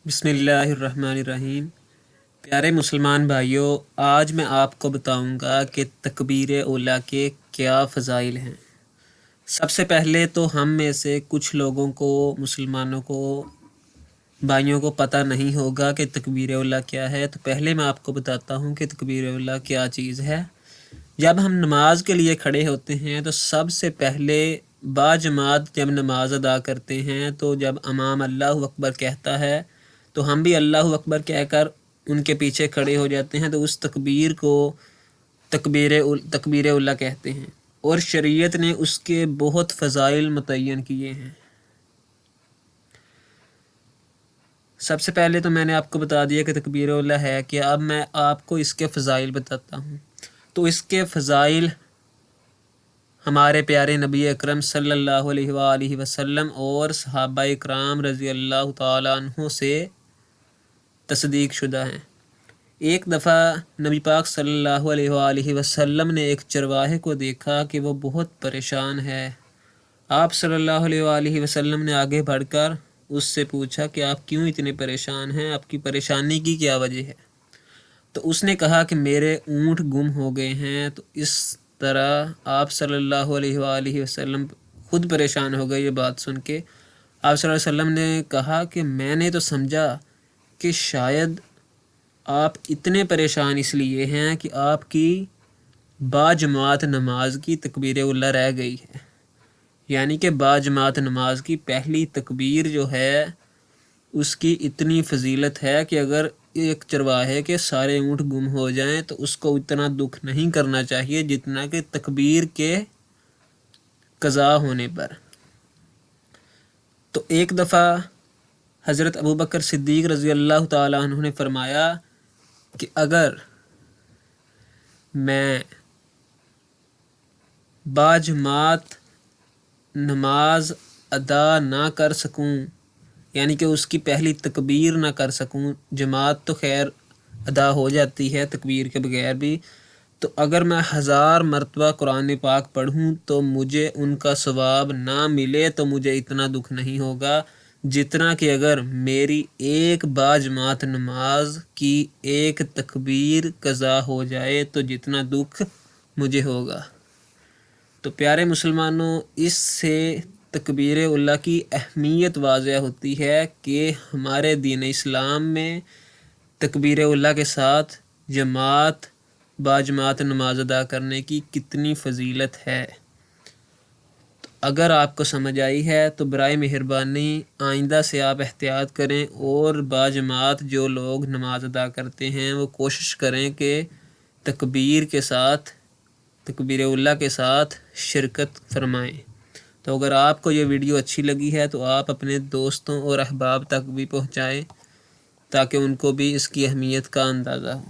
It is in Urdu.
بسم اللہ الرحمن الرحیم۔ پیارے مسلمان بھائیوں، آج میں آپ کو بتاؤں گا کہ تکبیر اولیٰ کے کیا فضائل ہیں۔ سب سے پہلے تو ہم میں سے کچھ لوگوں کو، مسلمانوں کو، بھائیوں کو پتہ نہیں ہوگا کہ تکبیر اولیٰ کیا ہے، تو پہلے میں آپ کو بتاتا ہوں کہ تکبیر اولیٰ کیا چیز ہے۔ جب ہم نماز کے لیے کھڑے ہوتے ہیں تو سب سے پہلے باجماعت جب نماز ادا کرتے ہیں تو جب امام اللہ اکبر کہتا ہے تو ہم بھی اللہ اکبر کہہ کر ان کے پیچھے کھڑے ہو جاتے ہیں، تو اس تکبیر کو تکبیر اولیٰ کہتے ہیں، اور شریعت نے اس کے بہت فضائل متعین کیے ہیں۔ سب سے پہلے تو میں نے آپ کو بتا دیا کہ تکبیر اولیٰ ہے کہ اب میں آپ کو اس کے فضائل بتاتا ہوں۔ تو اس کے فضائل ہمارے پیارے نبی اکرم صلی اللہ علیہ وآلہ وسلم اور صحابہ اکرام رضی اللہ تعالیٰ عنہ سے تصدیق شدہ ہیں۔ ایک دفعہ نبی پاک صلی اللہ علیہ وآلہ وسلم نے ایک چرواہے کو دیکھا کہ وہ بہت پریشان ہے۔ آپ صلی اللہ علیہ وآلہ وسلم نے آگے بڑھ کر اس سے پوچھا کہ آپ کیوں اتنے پریشان ہیں، آپ کی پریشانی کی کیا وجہ ہے؟ تو اس نے کہا کہ میرے اونٹ گم ہو گئے ہیں۔ تو اس طرح آپ صلی اللہ علیہ وآلہ وسلم خود پریشان ہو گئے یہ بات سن کے۔ آپ صلی اللہ علیہ وسلم نے کہا کہ میں نے تو سمجھا کہ شاید آپ اتنے پریشان اس لیے ہیں کہ آپ کی باجماعت نماز کی تکبیر اولیٰ رہ گئی ہے، یعنی کہ باجماعت نماز کی پہلی تکبیر جو ہے اس کی اتنی فضیلت ہے کہ اگر ایک چرواہے کے سارے اونٹ گم ہو جائیں تو اس کو اتنا دکھ نہیں کرنا چاہیے جتنا کہ تکبیر کے قضا ہونے پر۔ تو ایک دفعہ حضرت ابوبکر صدیق رضی اللہ تعالیٰ عنہ نے فرمایا کہ اگر میں باجماعت نماز ادا نہ کر سکوں، یعنی کہ اس کی پہلی تکبیر نہ کر سکوں، جماعت تو خیر ادا ہو جاتی ہے تکبیر کے بغیر بھی، تو اگر میں 1000 مرتبہ قرآن پاک پڑھوں تو مجھے ان کا ثواب نہ ملے تو مجھے اتنا دکھ نہیں ہوگا جتنا کہ اگر میری ایک باجماعت نماز کی ایک تکبیر قضا ہو جائے تو جتنا دکھ مجھے ہوگا۔ تو پیارے مسلمانوں، اس سے تکبیر اولیٰ کی اہمیت واضح ہوتی ہے کہ ہمارے دین اسلام میں تکبیر اولیٰ کے ساتھ باجماعت نماز ادا کرنے کی کتنی فضیلت ہے۔ تو اگر آپ کو سمجھ آئی ہے تو برائے مہربانی آئندہ سے آپ احتیاط کریں، اور باجماعت جو لوگ نماز ادا کرتے ہیں وہ کوشش کریں کہ تکبیر اولیٰ کے ساتھ شرکت فرمائیں۔ تو اگر آپ کو یہ ویڈیو اچھی لگی ہے تو آپ اپنے دوستوں اور احباب تک بھی پہنچائیں تاکہ ان کو بھی اس کی اہمیت کا اندازہ ہو۔